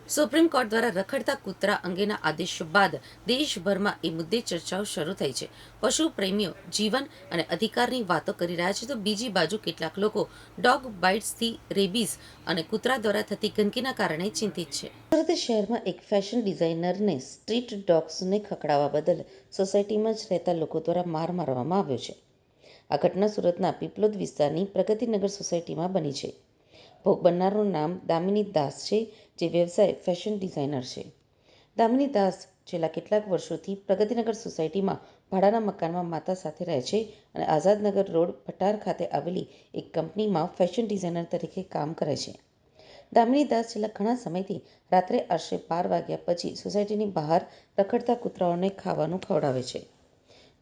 Supreme court દ્વારા રખડતા કૂતરા અંગેના આદેશ બાદ દેશભરમાં એ મુદ્દે ચર્ચાઓ શરૂ થઈ છે. પશુ પ્રેમીઓ જીવન અને અધિકારની વાતો કરી રહ્યા છે, તો બીજી બાજુ કેટલાક લોકો ડોગ બાઇટ્સથી રેબીઝ અને કૂતરા દ્વારા થતી ગંદકીના કારણે ચિંતિત છે. સુરત શહેરમાં એક ફેશન ડિઝાઇનરને સ્ટ્રીટ ડોગ્સને ખખડાવવા બદલ સોસાયટીમાં જ રહેતા લોકો દ્વારા માર મારવામાં આવ્યો છે. આ ઘટના સુરતના પીપલોદ વિસ્તારની પ્રગતિનગર સોસાયટીમાં બની છે. ભોગ બનનારનું નામ દામિની દાસ છે, જે વ્યવસાય ફેશન ડિઝાઇનર છે. દામિની દાસ છેલ્લા કેટલાક વર્ષોથી પ્રગતિનગર સોસાયટીમાં ભાડાના મકાનમાં માતા સાથે રહે છે અને આઝાદનગર રોડ ભટાર ખાતે આવેલી એક કંપનીમાં ફેશન ડિઝાઇનર તરીકે કામ કરે છે. દામિની દાસ છેલ્લા ઘણા સમયથી રાત્રે આશરે 12 વાગ્યા પછી સોસાયટીની બહાર રખડતા કૂતરાઓને ખાવાનું ખવડાવે છે.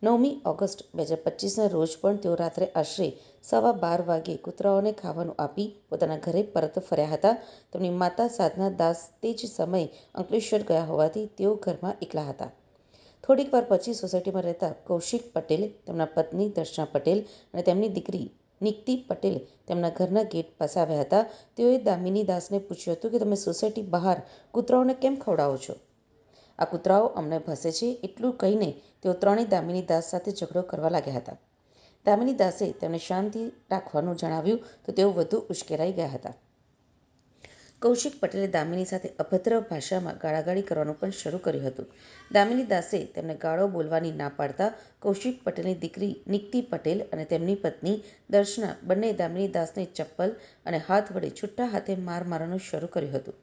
9મી ઓગસ્ટ 2025ના રોજ પણ તેઓ રાત્રે આશરે 12:15 વાગ્યે કૂતરાઓને ખાવાનું આપી પોતાના ઘરે પરત ફર્યા હતા. તેમની માતા સાધના દાસ તે જ સમયે અંકલેશ્વર ગયા હોવાથી તેઓ ઘરમાં એકલા હતા. થોડીક વાર પછી સોસાયટીમાં રહેતા કૌશિક પટેલ, તેમના પત્ની દર્શના પટેલ અને તેમની દીકરી નિકિતિ પટેલ તેમના ઘરના ગેટ પાસે આવ્યા હતા. તેઓએ દામિની દાસને પૂછ્યું હતું કે તમે સોસાયટી બહાર કૂતરાઓને કેમ ખવડાવો છો? આ કૂતરાઓ અમને ભસે છે, એટલું કહીને તેઓ ત્રણેય દામિની દાસ સાથે ઝઘડો કરવા લાગ્યા હતા. દામિની દાસે તેમને શાંતિ રાખવાનું જણાવ્યું તો તેઓ વધુ ઉશ્કેરાઈ ગયા હતા. કૌશિક પટેલે દામિની સાથે અભદ્ર ભાષામાં ગાળાગાળી કરવાનું પણ શરૂ કર્યું હતું. દામિની દાસે તેમને ગાળો બોલવાની ના પાડતા કૌશિક પટેલની દીકરી નિકિતિ પટેલ અને તેમની પત્ની દર્શના બંનેએ દામિની દાસને ચપ્પલ અને હાથ વડે છૂટા હાથે માર મારવાનું શરૂ કર્યું હતું.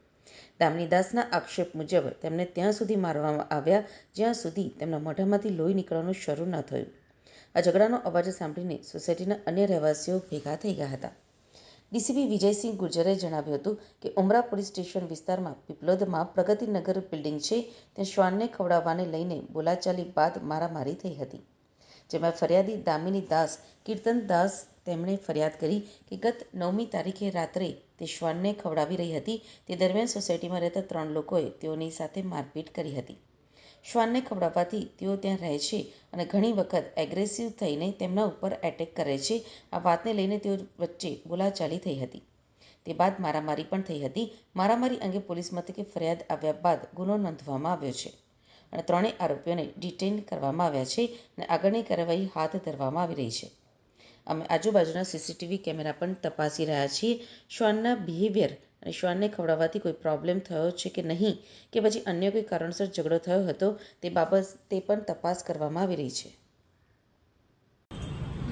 દામિની દાસના આક્ષેપ મુજબ તેમને ત્યાં સુધી મારવામાં આવ્યા જ્યાં સુધી તેમના મોઢામાંથી લોહી નીકળવાનું શરૂ ન થયું. આ ઝઘડાનો અવાજ સાંભળીને સોસાયટીના અન્ય રહેવાસીઓ ભેગા થઈ ગયા હતા. ડીસીપી વિજયસિંહ ગુર્જરે જણાવ્યું હતું કે ઉમરા પોલીસ સ્ટેશન વિસ્તારમાં પીપલોદમાં પ્રગતિનગર બિલ્ડિંગ છે, ત્યાં શ્વાનને ખવડાવવાને લઈને બોલાચાલી બાદ મારામારી થઈ હતી, જેમાં ફરિયાદી દામિની દાસ કીર્તન દાસ તેમણે ફરિયાદ કરી કે ગત 9મી તારીખે રાત્રે તે શ્વાનને ખવડાવી રહી હતી. તે દરમિયાન સોસાયટીમાં રહેતા 3 લોકોએ તેઓની સાથે મારપીટ કરી હતી. શ્વાનને ખવડાવવાથી તેઓ ત્યાં રહે છે અને ઘણી વખત એગ્રેસિવ થઈને તેમના ઉપર એટેક કરે છે. આ વાતને લઈને તેઓ વચ્ચે બોલાચાલી થઈ હતી. તે બાદ મારામારી પણ થઈ હતી. મારામારી અંગે પોલીસ મથકે ફરિયાદ આવ્યા બાદ ગુનો નોંધવામાં આવ્યો છે અને ત્રણેય આરોપીઓને ડિટેઇન કરવામાં આવ્યા છે અને આગળની કાર્યવાહી હાથ ધરવામાં આવી રહી છે. અમે આજુબાજુના સીસીટીવી કેમેરા પણ તપાસી રહ્યા છીએ. શ્વાનના બિહેવિયર અને શ્વાનને ખવડાવવાથી કોઈ પ્રોબ્લેમ થયો છે કે નહીં, કે પછી અન્ય કોઈ કારણસર ઝઘડો થયો હતો, તે બાબતે પણ તપાસ કરવામાં આવી રહી છે.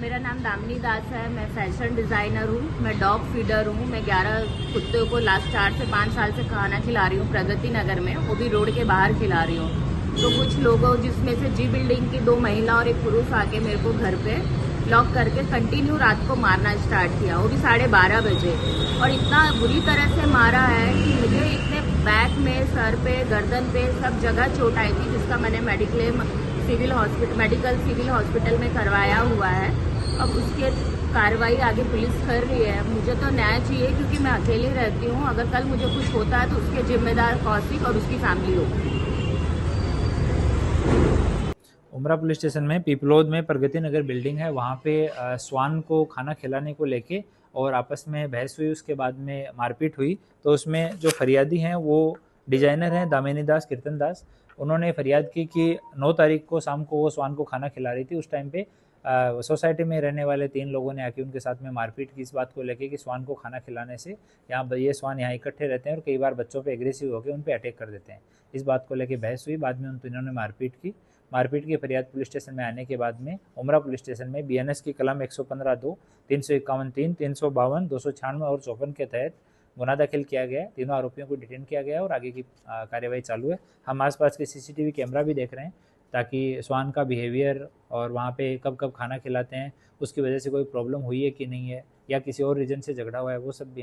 मेरा नाम दामिनी दास है। मैं फैशन डिज़ाइनर हूँ, मैं डॉग फीडर हूँ। मैं 11 कुत्तों को लास्ट 4 से 5 साल से खाना खिला रही हूँ प्रगति नगर में, वो भी रोड के बाहर खिला रही हूँ। तो कुछ लोगों, जिसमें से जी बिल्डिंग की 2 महिला और 1 पुरुष आके मेरे को घर पे लॉक करके कंटिन्यू रात को मारना स्टार्ट किया, वो भी 12:30 बजे, और इतना बुरी तरह से मारा है कि मुझे इतने बैक में, सर पे, गर्दन पे सब जगह चोट आई थी, जिसका मैंने मेडिकल सिविल हॉस्पिटल में करवाया हुआ है। अब उसके कार्रवाई आगे पुलिस कर रही है। मुझे तो न्याय चाहिए, क्योंकि मैं अकेली रहती हूँ। अगर कल मुझे कुछ होता है तो उसके जिम्मेदार कौशिक और उसकी फैमिली होगी। उमरा पुलिस स्टेशन में पीपलोद में प्रगति नगर बिल्डिंग है, वहाँ पे स्वान को खाना खिलाने को लेके और आपस में बहस हुई, उसके बाद में मारपीट हुई। तो उसमें जो फरियादी हैं वो डिजाइनर हैं दामिनी दास, कीर्तन दास। उन्होंने फरियाद की कि 9 तारीख को शाम को वो स्वान को खाना खिला रही थी। उस टाइम पे सोसाइटी में रहने वाले 3 लोगों ने आके उनके साथ में मारपीट की, इस बात को लेके कि स्वान को खाना खिलाने से ये स्वान यहाँ इकट्ठे रहते हैं और कई बार बच्चों पे एग्रेसिव होकर उन पे अटैक कर देते हैं। इस बात को लेके बहस हुई, बाद में उन तीनों ने मारपीट की। मारपीट की फरियाद पुलिस स्टेशन में आने के बाद में उमरा पुलिस स्टेशन में बीएनएस की कलम 115(2), 351(3), 352, 296 और 54 के तहत गुना दाखिल किया गया है। तीनों आरोपियों को डिटेन किया गया है और आगे की कार्यवाही चालू है। हम आसपास के सीसीटीवी कैमरा भी देख रहे हैं, ताकि स्वान का बिहेवियर और वहाँ पे कब कब खाना खिलाते हैं, उसकी वजह से कोई प्रॉब्लम हुई है कि नहीं है, या किसी और रीजन से झगड़ा हुआ है, वो सब भी